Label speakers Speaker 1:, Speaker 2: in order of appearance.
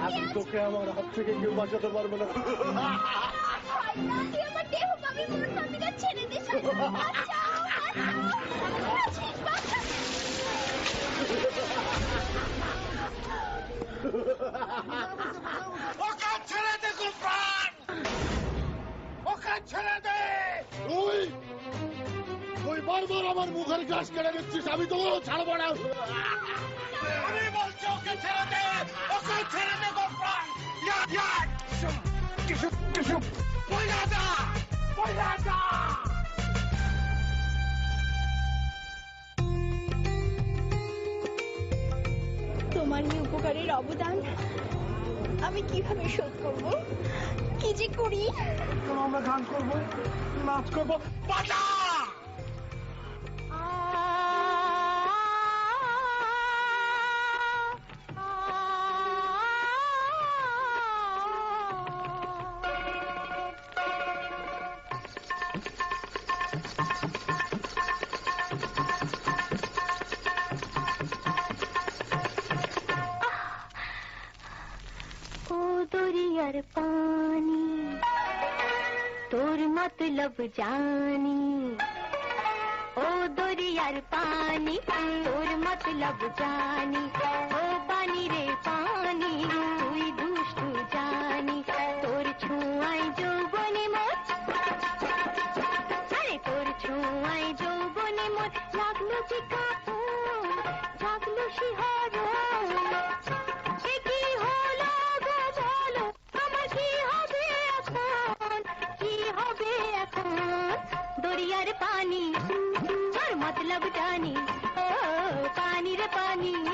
Speaker 1: আমি তোকে আমার হাত থেকে কেউ বাঁচাতে পারবে না।
Speaker 2: ছেড়ে দে গোপাল, ওকে ছেড়ে দে।
Speaker 1: তুই বারবার আমার মুখের গ্লাস কেড়ে নিচ্ছিস, আমি তো ছাড়বো না।
Speaker 2: আমি বলছি ওকে ছেড়ে দে, ওকে ছেড়ে দে গোপাল।
Speaker 3: তোমার এই উপকারের অবদান আমি কিভাবে শোধ করব, কি যে করি।
Speaker 1: আমরা গান করবো, নাচ করবো।
Speaker 2: বাজা!
Speaker 3: दरियार पानी तोर मतलब जानी, ओ दरियार पानी तोर मतलब जानी, ओ पानी रे पानी तुई दुष्टु जानी, तोर छुआई যৌবনে মোর, আরে তোর ছুঁয়াই যৌবনে মোর লাগলো যে কাপড়, জাগলো শিহরণ। दरियार पानी और मतलब जानी, ओ पानी रे पानी।